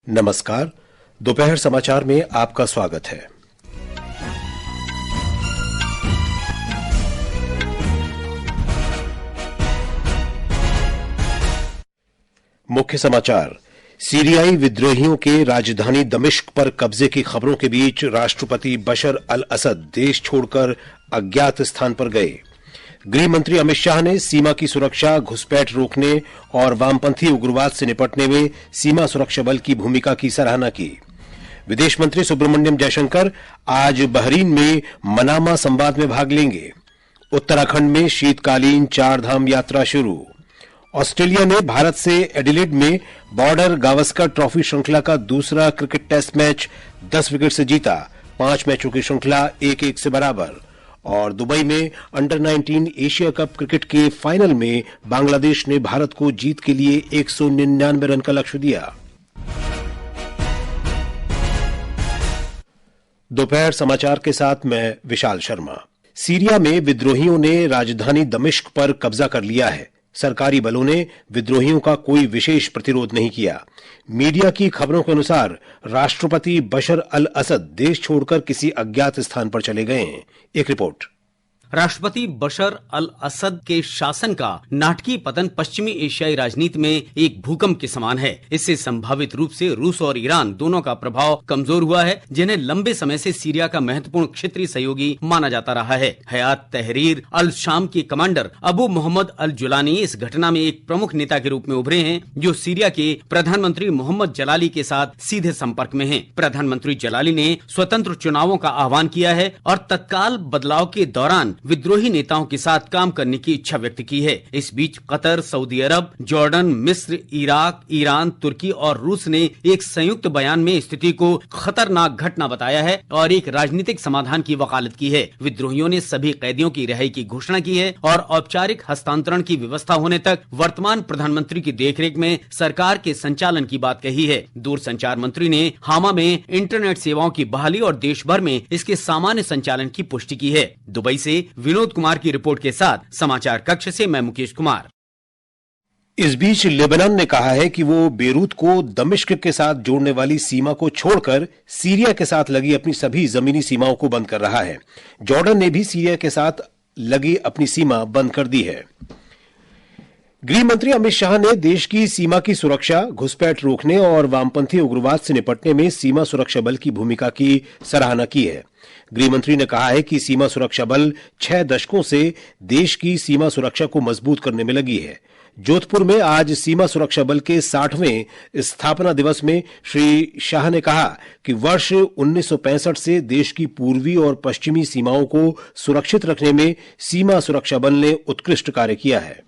नमस्कार। दोपहर समाचार में आपका स्वागत है। मुख्य समाचार। सीरियाई विद्रोहियों के राजधानी दमिश्क पर कब्जे की खबरों के बीच राष्ट्रपति बशर अल असद देश छोड़कर अज्ञात स्थान पर गए। गृह मंत्री अमित शाह ने सीमा की सुरक्षा, घुसपैठ रोकने और वामपंथी उग्रवाद से निपटने में सीमा सुरक्षा बल की भूमिका की सराहना की। विदेश मंत्री सुब्रमण्यम जयशंकर आज बहरीन में मनामा संवाद में भाग लेंगे। उत्तराखंड में शीतकालीन चारधाम यात्रा शुरू। ऑस्ट्रेलिया ने भारत से एडिलेड में बॉर्डर गावस्कर ट्रॉफी श्रृंखला का दूसरा क्रिकेट टेस्ट मैच 10 विकेट से जीता। 5 मैचों की श्रृंखला 1-1 से बराबर। और दुबई में अंडर 19 एशिया कप क्रिकेट के फाइनल में बांग्लादेश ने भारत को जीत के लिए 199 रन का लक्ष्य दिया। दोपहर समाचार के साथ मैं विशाल शर्मा। सीरिया में विद्रोहियों ने राजधानी दमिश्क पर कब्जा कर लिया है। सरकारी बलों ने विद्रोहियों का कोई विशेष प्रतिरोध नहीं किया। मीडिया की खबरों के अनुसार राष्ट्रपति बशर अल असद देश छोड़कर किसी अज्ञात स्थान पर चले गए हैं। एक रिपोर्ट। राष्ट्रपति बशर अल असद के शासन का नाटकीय पतन पश्चिमी एशियाई राजनीति में एक भूकंप के समान है। इससे संभावित रूप से रूस और ईरान दोनों का प्रभाव कमजोर हुआ है, जिन्हें लंबे समय से सीरिया का महत्वपूर्ण क्षेत्रीय सहयोगी माना जाता रहा है। हयात तहरीर अल शाम के कमांडर अबू मोहम्मद अल जुलानी इस घटना में एक प्रमुख नेता के रूप में उभरे हैं, जो सीरिया के प्रधानमंत्री मोहम्मद जलाली के साथ सीधे संपर्क में हैं। प्रधानमंत्री जलाली ने स्वतंत्र चुनावों का आह्वान किया है और तत्काल बदलाव के दौरान विद्रोही नेताओं के साथ काम करने की इच्छा व्यक्त की है। इस बीच कतर, सऊदी अरब, जॉर्डन, मिस्र, इराक, ईरान, तुर्की और रूस ने एक संयुक्त बयान में स्थिति को खतरनाक घटना बताया है और एक राजनीतिक समाधान की वकालत की है। विद्रोहियों ने सभी कैदियों की रिहाई की घोषणा की है और औपचारिक हस्तांतरण की व्यवस्था होने तक वर्तमान प्रधानमंत्री की देखरेख में सरकार के संचालन की बात कही है। दूरसंचार मंत्री ने हामा में इंटरनेट सेवाओं की बहाली और देश भर में इसके सामान्य संचालन की पुष्टि की है। दुबई से विनोद कुमार की रिपोर्ट के साथ समाचार कक्ष से मैं मुकेश कुमार। इस बीच लेबनान ने कहा है कि वो बेरूत को दमिश्क के साथ जोड़ने वाली सीमा को छोड़कर सीरिया के साथ लगी अपनी सभी जमीनी सीमाओं को बंद कर रहा है। जॉर्डन ने भी सीरिया के साथ लगी अपनी सीमा बंद कर दी है। गृह मंत्री अमित शाह ने देश की सीमा की सुरक्षा, घुसपैठ रोकने और वामपंथी उग्रवाद से निपटने में सीमा सुरक्षा बल की भूमिका की सराहना की है। गृह मंत्री ने कहा है कि सीमा सुरक्षा बल 6 दशकों से देश की सीमा सुरक्षा को मजबूत करने में लगी है। जोधपुर में आज सीमा सुरक्षा बल के 60वें स्थापना दिवस में श्री शाह ने कहा कि वर्ष 1965 से देश की पूर्वी और पश्चिमी सीमाओं को सुरक्षित रखने में सीमा सुरक्षा बल ने उत्कृष्ट कार्य किया है।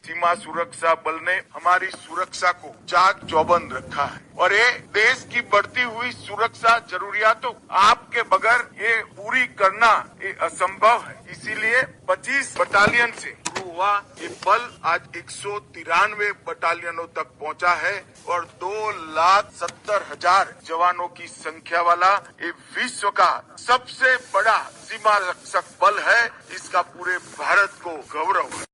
सीमा सुरक्षा बल ने हमारी सुरक्षा को चाक चौबंद रखा है और ये देश की बढ़ती हुई सुरक्षा जरूरियातों आपके बगैर ये पूरी करना ये असंभव है। इसीलिए 25 बटालियन से शुरू हुआ ये बल आज 193 बटालियनों तक पहुंचा है और 2,70,000 जवानों की संख्या वाला ये विश्व का सबसे बड़ा सीमा रक्षक बल है। इसका पूरे भारत को गौरव है।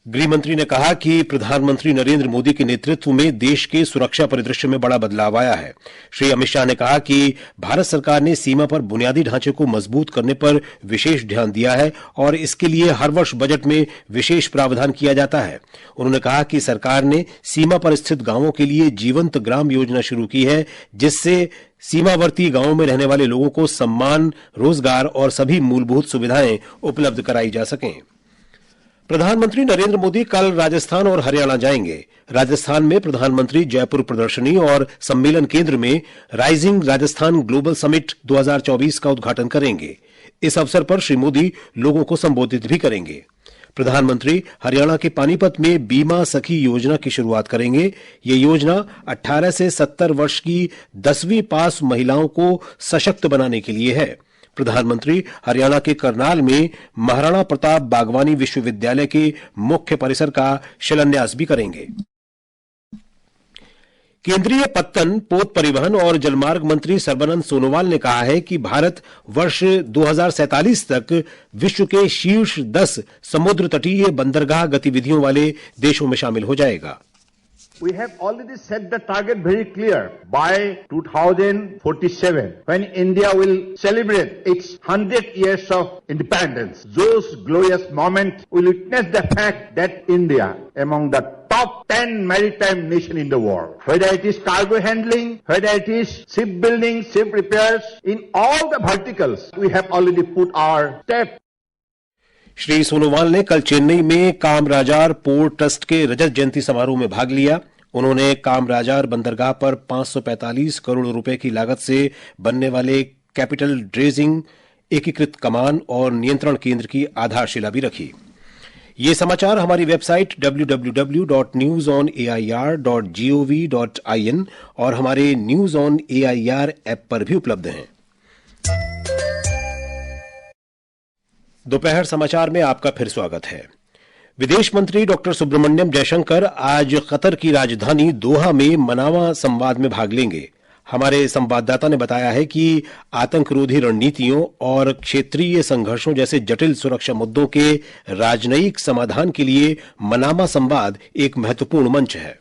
गृह मंत्री ने कहा कि प्रधानमंत्री नरेंद्र मोदी के नेतृत्व में देश के सुरक्षा परिदृश्य में बड़ा बदलाव आया है। श्री अमित शाह ने कहा कि भारत सरकार ने सीमा पर बुनियादी ढांचे को मजबूत करने पर विशेष ध्यान दिया है और इसके लिए हर वर्ष बजट में विशेष प्रावधान किया जाता है। उन्होंने कहा कि सरकार ने सीमा पर स्थित गांवों के लिए जीवंत ग्राम योजना शुरू की है, जिससे सीमावर्ती गांवों में रहने वाले लोगों को सम्मान, रोजगार और सभी मूलभूत सुविधाएं उपलब्ध कराई जा सकें। प्रधानमंत्री नरेंद्र मोदी कल राजस्थान और हरियाणा जाएंगे। राजस्थान में प्रधानमंत्री जयपुर प्रदर्शनी और सम्मेलन केंद्र में राइजिंग राजस्थान ग्लोबल समिट 2024 का उद्घाटन करेंगे। इस अवसर पर श्री मोदी लोगों को संबोधित भी करेंगे। प्रधानमंत्री हरियाणा के पानीपत में बीमा सखी योजना की शुरुआत करेंगे। ये योजना 18 से 70 वर्ष की 10वीं पास महिलाओं को सशक्त बनाने के लिए है। प्रधानमंत्री हरियाणा के करनाल में महाराणा प्रताप बागवानी विश्वविद्यालय के मुख्य परिसर का शिलान्यास भी करेंगे। केंद्रीय पत्तन, पोत परिवहन और जलमार्ग मंत्री सर्बानंद सोनोवाल ने कहा है कि भारत वर्ष 2047 तक विश्व के शीर्ष 10 समुद्र तटीय बंदरगाह गतिविधियों वाले देशों में शामिल हो जाएगा। We have already set the target very clear. By 2047, when India will celebrate its 100 years of independence, those glorious moments will witness the fact that India, among the top 10 maritime nations in the world, whether it is cargo handling, whether it is shipbuilding, ship repairs, in all the verticals, we have already put our step. Shri Sonowal ने कल चेन्नई में Kamarajar port trust के रजत जयंती समारोह में भाग लिया। उन्होंने कामराजार बंदरगाह पर 545 करोड़ रुपए की लागत से बनने वाले कैपिटल ड्रेजिंग एकीकृत कमान और नियंत्रण केंद्र की आधारशिला भी रखी। ये समाचार हमारी वेबसाइट www.newsonair.gov.in और हमारे न्यूज ऑन एआईआर ऐप पर भी उपलब्ध हैं। दोपहर समाचार में आपका फिर स्वागत है। विदेश मंत्री डॉक्टर सुब्रमण्यम जयशंकर आज कतर की राजधानी दोहा में मनामा संवाद में भाग लेंगे। हमारे संवाददाता ने बताया है कि आतंकरोधी रणनीतियों और क्षेत्रीय संघर्षों जैसे जटिल सुरक्षा मुद्दों के राजनयिक समाधान के लिए मनामा संवाद एक महत्वपूर्ण मंच है।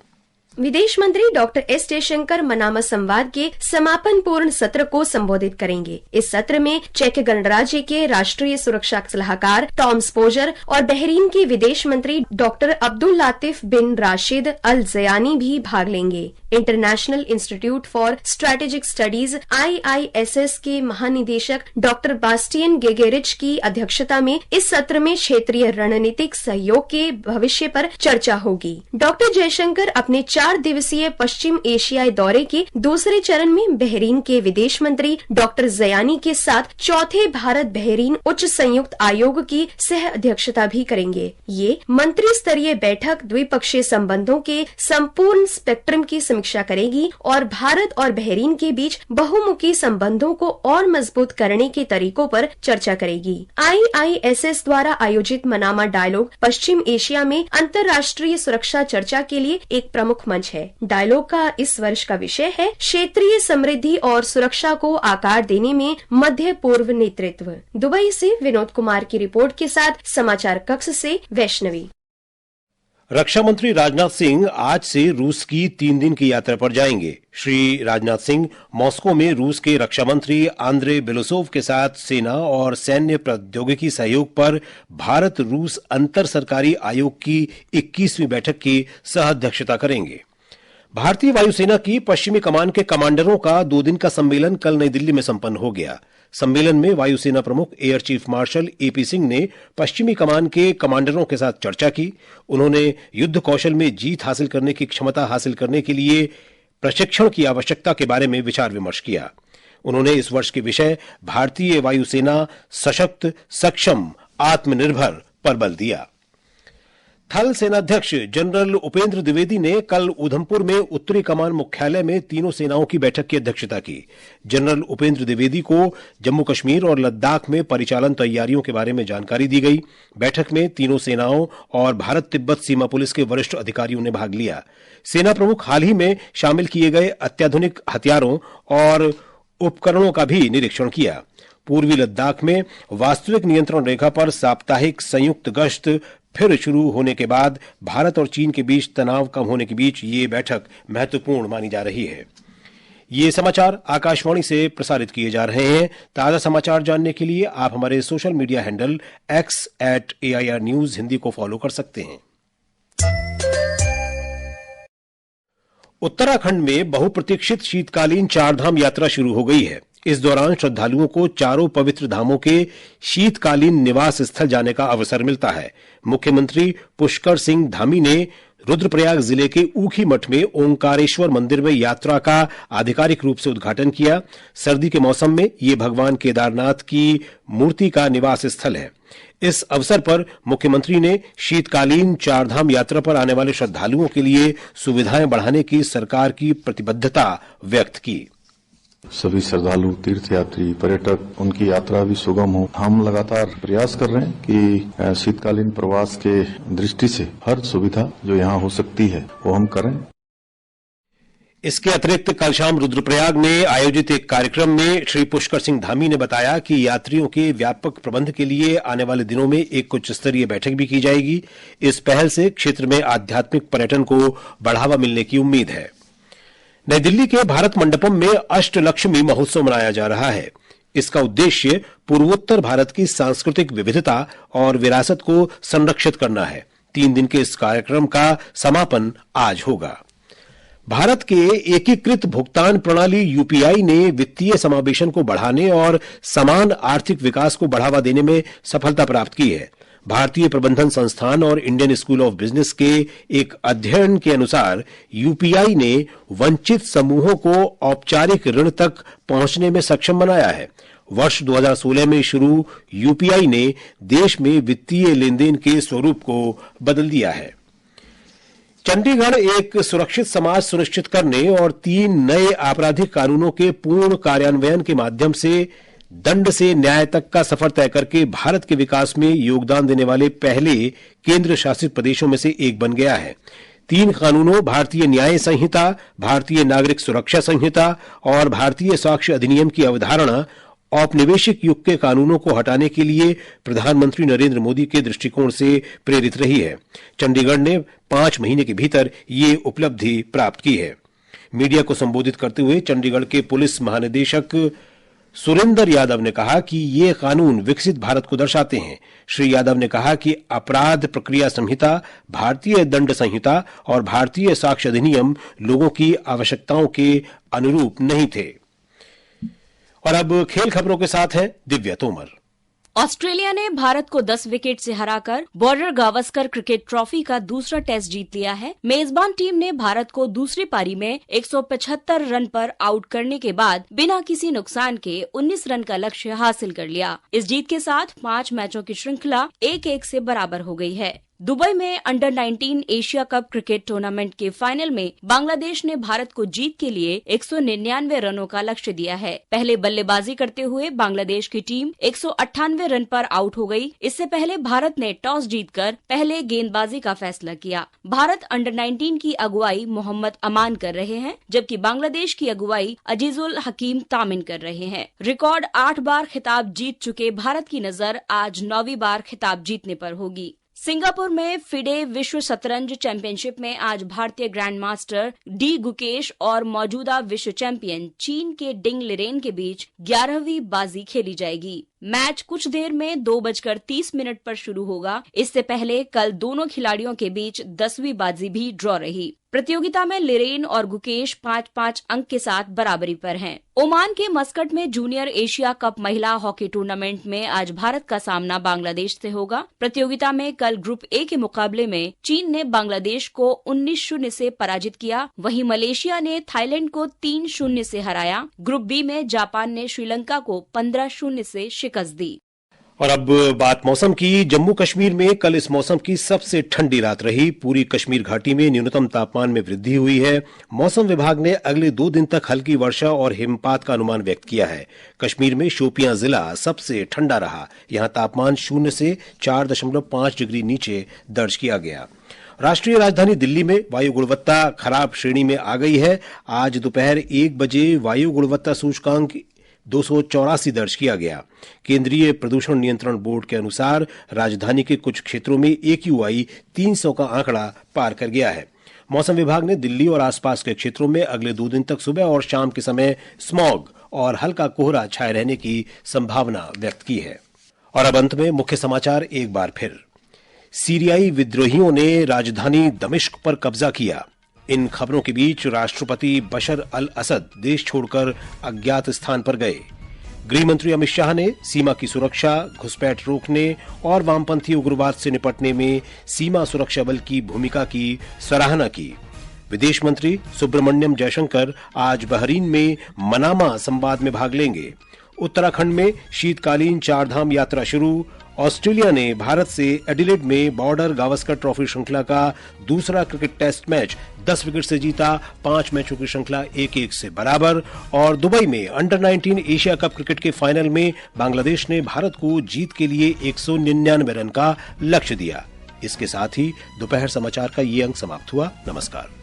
विदेश मंत्री डॉक्टर एस जयशंकर मनामा संवाद के समापन पूर्ण सत्र को संबोधित करेंगे। इस सत्र में चेक गणराज्य के राष्ट्रीय सुरक्षा सलाहकार टॉम स्पोजर और बहरीन के विदेश मंत्री डॉक्टर अब्दुल लातिफ बिन राशिद अल ज़यानी भी भाग लेंगे। International institute for strategic studies IISS के महानिदेशक डॉक्टर बास्टियन गेगेरिच की अध्यक्षता में इस सत्र में क्षेत्रीय रणनीतिक सहयोग के भविष्य पर चर्चा होगी। डॉक्टर जयशंकर अपने 4 दिवसीय पश्चिम एशियाई दौरे के दूसरे चरण में बहरीन के विदेश मंत्री डॉक्टर ज़यानी के साथ चौथे भारत बहरीन उच्च संयुक्त आयोग की सह अध्यक्षता भी करेंगे। ये मंत्री स्तरीय बैठक द्विपक्षीय संबंधों के संपूर्ण स्पेक्ट्रम की समीक्षा करेगी और भारत और बहरीन के बीच बहुमुखी संबंधों को और मजबूत करने के तरीकों पर चर्चा करेगी। IISS द्वारा आयोजित मनामा डायलॉग पश्चिम एशिया में अंतर्राष्ट्रीय सुरक्षा चर्चा के लिए एक प्रमुख मंच है। डायलॉग का इस वर्ष का विषय है क्षेत्रीय समृद्धि और सुरक्षा को आकार देने में मध्य पूर्व नेतृत्व। दुबई से विनोद कुमार की रिपोर्ट के साथ समाचार कक्ष से वैष्णवी। रक्षा मंत्री राजनाथ सिंह आज से रूस की 3 दिन की यात्रा पर जाएंगे। श्री राजनाथ सिंह मॉस्को में रूस के रक्षा मंत्री आंद्रे बेलोसोव के साथ सेना और सैन्य प्रौद्योगिकी सहयोग पर भारत रूस अंतर सरकारी आयोग की 21वीं बैठक की सह अध्यक्षता करेंगे। भारतीय वायुसेना की पश्चिमी कमान के कमांडरों का 2 दिन का सम्मेलन कल नई दिल्ली में संपन्न हो गया। सम्मेलन में वायुसेना प्रमुख air chief marshal AP Singh ने पश्चिमी कमान के कमांडरों के साथ चर्चा की। उन्होंने युद्ध कौशल में जीत हासिल करने की क्षमता हासिल करने के लिए प्रशिक्षण की आवश्यकता के बारे में विचार विमर्श किया। उन्होंने इस वर्ष के विषय भारतीय वायुसेना सशक्त, सक्षम, आत्मनिर्भर पर बल दिया। थल सेनाध्यक्ष जनरल उपेंद्र द्विवेदी ने कल उधमपुर में उत्तरी कमान मुख्यालय में तीनों सेनाओं की बैठक की अध्यक्षता की। जनरल उपेंद्र द्विवेदी को जम्मू कश्मीर और लद्दाख में परिचालन तैयारियों के बारे में जानकारी दी गई। बैठक में तीनों सेनाओं और भारत तिब्बत सीमा पुलिस के वरिष्ठ अधिकारियों ने भाग लिया। सेना प्रमुख हाल ही में शामिल किए गए अत्याधुनिक हथियारों और उपकरणों का भी निरीक्षण किया। पूर्वी लद्दाख में वास्तविक नियंत्रण रेखा पर साप्ताहिक संयुक्त गश्त फिर शुरू होने के बाद भारत और चीन के बीच तनाव कम होने के बीच ये बैठक महत्वपूर्ण मानी जा रही है। ये समाचार आकाशवाणी से प्रसारित किए जा रहे हैं। ताजा समाचार जानने के लिए आप हमारे social media handle X@AIR News Hindi को फॉलो कर सकते हैं। उत्तराखंड में बहुप्रतीक्षित शीतकालीन चारधाम यात्रा शुरू हो गई है। इस दौरान श्रद्धालुओं को चारों पवित्र धामों के शीतकालीन निवास स्थल जाने का अवसर मिलता है। मुख्यमंत्री पुष्कर सिंह धामी ने रुद्रप्रयाग जिले के ऊखी मठ में ओंकारेश्वर मंदिर में यात्रा का आधिकारिक रूप से उद्घाटन किया। सर्दी के मौसम में ये भगवान केदारनाथ की मूर्ति का निवास स्थल है। इस अवसर पर मुख्यमंत्री ने शीतकालीन चारधाम यात्रा पर आने वाले श्रद्धालुओं के लिए सुविधाएं बढ़ाने की सरकार की प्रतिबद्धता व्यक्त की। सभी श्रद्धालु, तीर्थयात्री, पर्यटक, उनकी यात्रा भी सुगम हो। हम लगातार प्रयास कर रहे हैं कि शीतकालीन प्रवास के दृष्टि से हर सुविधा जो यहाँ हो सकती है वो हम करें। इसके अतिरिक्त कल शाम रुद्रप्रयाग में आयोजित एक कार्यक्रम में श्री पुष्कर सिंह धामी ने बताया कि यात्रियों के व्यापक प्रबंध के लिए आने वाले दिनों में एक उच्च स्तरीय बैठक भी की जाएगी। इस पहल से क्षेत्र में आध्यात्मिक पर्यटन को बढ़ावा मिलने की उम्मीद है। नई दिल्ली के भारत मंडपम में अष्टलक्ष्मी महोत्सव मनाया जा रहा है। इसका उद्देश्य पूर्वोत्तर भारत की सांस्कृतिक विविधता और विरासत को संरक्षित करना है। 3 दिन के इस कार्यक्रम का समापन आज होगा। भारत के एकीकृत भुगतान प्रणाली यूपीआई ने वित्तीय समावेशन को बढ़ाने और समान आर्थिक विकास को बढ़ावा देने में सफलता प्राप्त की है। भारतीय प्रबंधन संस्थान और इंडियन स्कूल ऑफ बिजनेस के एक अध्ययन के अनुसार यूपीआई ने वंचित समूहों को औपचारिक ऋण तक पहुंचने में सक्षम बनाया है। वर्ष 2016 में शुरू यूपीआई ने देश में वित्तीय लेनदेन के स्वरूप को बदल दिया है। चंडीगढ़ एक सुरक्षित समाज सुनिश्चित करने और 3 नए आपराधिक कानूनों के पूर्ण कार्यान्वयन के माध्यम से दंड से न्याय तक का सफर तय करके भारत के विकास में योगदान देने वाले पहले केंद्र शासित प्रदेशों में से एक बन गया है। 3 कानूनों भारतीय न्याय संहिता, भारतीय नागरिक सुरक्षा संहिता और भारतीय साक्ष्य अधिनियम की अवधारणा औपनिवेशिक युग के कानूनों को हटाने के लिए प्रधानमंत्री नरेंद्र मोदी के दृष्टिकोण से प्रेरित रही है। चंडीगढ़ ने 5 महीने के भीतर ये उपलब्धि प्राप्त की है। मीडिया को संबोधित करते हुए चंडीगढ़ के पुलिस महानिदेशक सुरेंद्र यादव ने कहा कि ये कानून विकसित भारत को दर्शाते हैं। श्री यादव ने कहा कि अपराध प्रक्रिया संहिता, भारतीय दंड संहिता और भारतीय साक्ष्य अधिनियम लोगों की आवश्यकताओं के अनुरूप नहीं थे। और अब खेल खबरों के साथ है दिव्या तोमर। ऑस्ट्रेलिया ने भारत को 10 विकेट से हराकर बॉर्डर गावस्कर क्रिकेट ट्रॉफी का दूसरा टेस्ट जीत लिया है। मेजबान टीम ने भारत को दूसरी पारी में 175 रन पर आउट करने के बाद बिना किसी नुकसान के 19 रन का लक्ष्य हासिल कर लिया। इस जीत के साथ 5 मैचों की श्रृंखला 1-1 से बराबर हो गई है। दुबई में under 19 Asia cup cricket tournament के फाइनल में बांग्लादेश ने भारत को जीत के लिए 199 रनों का लक्ष्य दिया है। पहले बल्लेबाजी करते हुए बांग्लादेश की टीम 198 रन पर आउट हो गई। इससे पहले भारत ने टॉस जीतकर पहले गेंदबाजी का फैसला किया। भारत अंडर 19 की अगुवाई मोहम्मद अमान कर रहे हैं, जबकि बांग्लादेश की अगुवाई अजीजुल हकीम तामिन कर रहे हैं। रिकॉर्ड 8 बार खिताब जीत चुके भारत की नजर आज 9वीं बार खिताब जीतने पर होगी। सिंगापुर में फिडे विश्व शतरंज चैंपियनशिप में आज भारतीय ग्रैंड मास्टर डी गुकेश और मौजूदा विश्व चैंपियन चीन के डिंग लिरेन के बीच 11वीं बाजी खेली जाएगी। मैच कुछ देर में 2:30 पर शुरू होगा। इससे पहले कल दोनों खिलाड़ियों के बीच 10वीं बाजी भी ड्रॉ रही। प्रतियोगिता में लिरेन और गुकेश 5-5 अंक के साथ बराबरी पर हैं। ओमान के मस्कट में जूनियर एशिया कप महिला हॉकी टूर्नामेंट में आज भारत का सामना बांग्लादेश से होगा। प्रतियोगिता में कल ग्रुप ए के मुकाबले में चीन ने बांग्लादेश को 19-0 से पराजित किया। वहीं मलेशिया ने थाईलैंड को 3-0 से हराया। ग्रुप बी में जापान ने श्रीलंका को 15-0 से शिकस्त दी। और अब बात मौसम की। जम्मू कश्मीर में कल इस मौसम की सबसे ठंडी रात रही। पूरी कश्मीर घाटी में न्यूनतम तापमान में वृद्धि हुई है। मौसम विभाग ने अगले 2 दिन तक हल्की वर्षा और हिमपात का अनुमान व्यक्त किया है। कश्मीर में शोपियां जिला सबसे ठंडा रहा। यहां तापमान 0 से 4.5 डिग्री नीचे दर्ज किया गया। राष्ट्रीय राजधानी दिल्ली में वायु गुणवत्ता खराब श्रेणी में आ गई है। आज दोपहर 1 बजे वायु गुणवत्ता सूचकांक 284 दर्ज किया गया। केंद्रीय प्रदूषण नियंत्रण बोर्ड के अनुसार राजधानी के कुछ क्षेत्रों में AQI 300 का आंकड़ा पार कर गया है। मौसम विभाग ने दिल्ली और आसपास के क्षेत्रों में अगले 2 दिन तक सुबह और शाम के समय स्मॉग और हल्का कोहरा छाए रहने की संभावना व्यक्त की है। और अब अंत में मुख्य समाचार एक बार फिर। सीरियाई विद्रोहियों ने राजधानी दमिश्क पर कब्जा किया। इन खबरों के बीच राष्ट्रपति बशर अल असद देश छोड़कर अज्ञात स्थान पर गए। गृह मंत्री अमित शाह ने सीमा की सुरक्षा, घुसपैठ रोकने और वामपंथी उग्रवाद से निपटने में सीमा सुरक्षा बल की भूमिका की सराहना की। विदेश मंत्री सुब्रमण्यम जयशंकर आज बहरीन में मनामा संवाद में भाग लेंगे। उत्तराखंड में शीतकालीन 4 धाम यात्रा शुरू। ऑस्ट्रेलिया ने भारत से एडिलेड में बॉर्डर गावस्कर ट्रॉफी श्रृंखला का दूसरा क्रिकेट टेस्ट मैच 10 विकेट से जीता। 5 मैचों की श्रृंखला 1-1 से बराबर। और दुबई में अंडर 19 एशिया कप क्रिकेट के फाइनल में बांग्लादेश ने भारत को जीत के लिए 199 रन का लक्ष्य दिया। इसके साथ ही दोपहर समाचार का ये अंक समाप्त हुआ। नमस्कार।